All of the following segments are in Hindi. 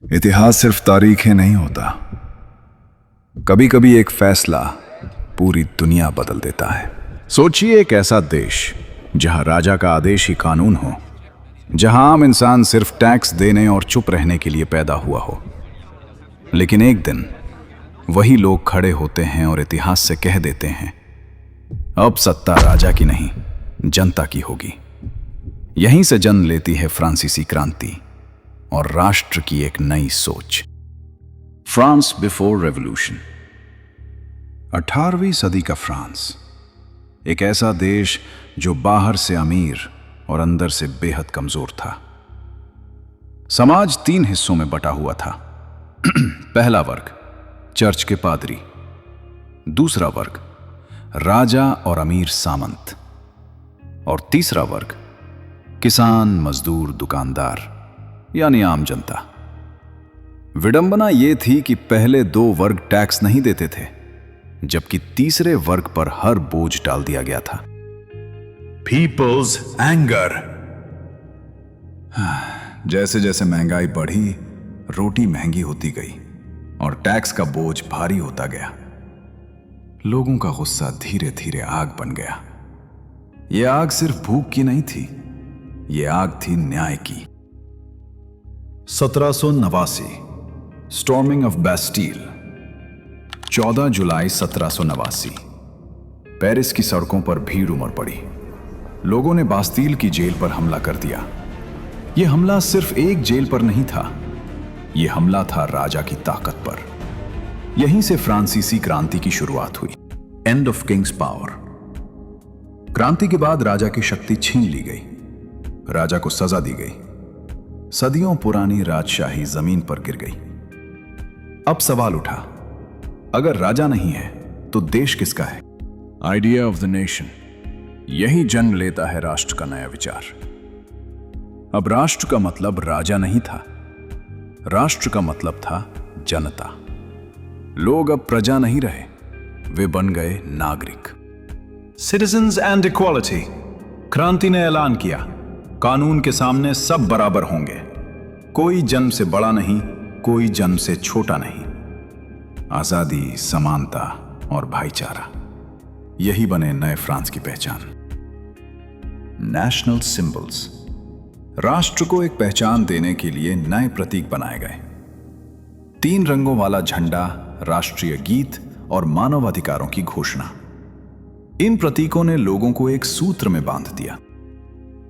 इतिहास सिर्फ तारीखें नहीं होता, कभी कभी एक फैसला पूरी दुनिया बदल देता है। सोचिए एक ऐसा देश जहां राजा का आदेश ही कानून हो, जहां आम इंसान सिर्फ टैक्स देने और चुप रहने के लिए पैदा हुआ हो। लेकिन एक दिन वही लोग खड़े होते हैं और इतिहास से कह देते हैं, अब सत्ता राजा की नहीं, जनता की होगी। यहीं से जन्म लेती है फ्रांसीसी क्रांति और राष्ट्र की एक नई सोच। France before revolution. 18वीं सदी का फ्रांस, एक ऐसा देश जो बाहर से अमीर और अंदर से बेहद कमजोर था। समाज 3 हिस्सों में बटा हुआ था। पहला वर्ग चर्च के पादरी, दूसरा वर्ग राजा और अमीर सामंत, और तीसरा वर्ग किसान, मजदूर, दुकानदार यानी आम जनता। विडंबना यह थी कि पहले 2 वर्ग टैक्स नहीं देते थे, जबकि तीसरे वर्ग पर हर बोझ डाल दिया गया था। People's anger. जैसे जैसे महंगाई बढ़ी, रोटी महंगी होती गई और टैक्स का बोझ भारी होता गया। लोगों का गुस्सा धीरे धीरे आग बन गया। यह आग सिर्फ भूख की नहीं थी, यह आग थी न्याय की। 1789, स्टॉर्मिंग ऑफ बैस्टील। 14 जुलाई 1789, पेरिस की सड़कों पर भीड़ उमड़ पड़ी। लोगों ने बास्तील की जेल पर हमला कर दिया। यह हमला सिर्फ एक जेल पर नहीं था, यह हमला था राजा की ताकत पर। यहीं से फ्रांसीसी क्रांति की शुरुआत हुई। End of Kings power. क्रांति के बाद राजा की शक्ति छीन ली गई, राजा को सजा दी गई। सदियों पुरानी राजशाही जमीन पर गिर गई। अब सवाल उठा, अगर राजा नहीं है तो देश किसका है? Idea of the nation. यही जन्म लेता है राष्ट्र का नया विचार। अब राष्ट्र का मतलब राजा नहीं था, राष्ट्र का मतलब था जनता। लोग अब प्रजा नहीं रहे, वे बन गए नागरिक। Citizens and equality. क्रांति ने ऐलान किया, कानून के सामने सब बराबर होंगे। कोई जन्म से बड़ा नहीं, कोई जन्म से छोटा नहीं। आजादी, समानता और भाईचारा, यही बने नए फ्रांस की पहचान। National symbols. राष्ट्र को एक पहचान देने के लिए नए प्रतीक बनाए गए। 3 रंगों वाला झंडा, राष्ट्रीय गीत और मानवाधिकारों की घोषणा। इन प्रतीकों ने लोगों को एक सूत्र में बांध दिया।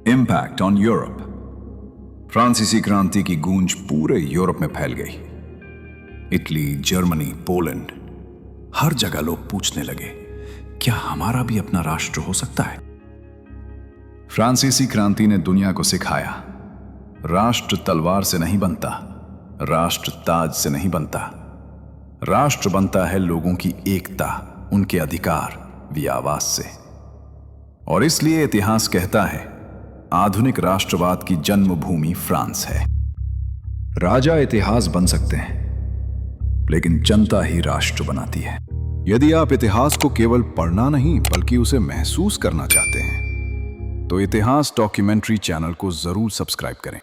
Impact on Europe. फ्रांसीसी क्रांति की गूंज पूरे यूरोप में फैल गई। इटली, जर्मनी, पोलैंड, हर जगह लोग पूछने लगे, क्या हमारा भी अपना राष्ट्र हो सकता है? फ्रांसीसी क्रांति ने दुनिया को सिखाया, राष्ट्र तलवार से नहीं बनता, राष्ट्र ताज से नहीं बनता। राष्ट्र बनता है लोगों की एकता, उनके अधिकार वी आवाज से। और इसलिए इतिहास कहता है, आधुनिक राष्ट्रवाद की जन्मभूमि फ्रांस है। राजा इतिहास बन सकते हैं, लेकिन जनता ही राष्ट्र बनाती है। यदि आप इतिहास को केवल पढ़ना नहीं बल्कि उसे महसूस करना चाहते हैं, तो इतिहास डॉक्यूमेंट्री चैनल को जरूर सब्सक्राइब करें।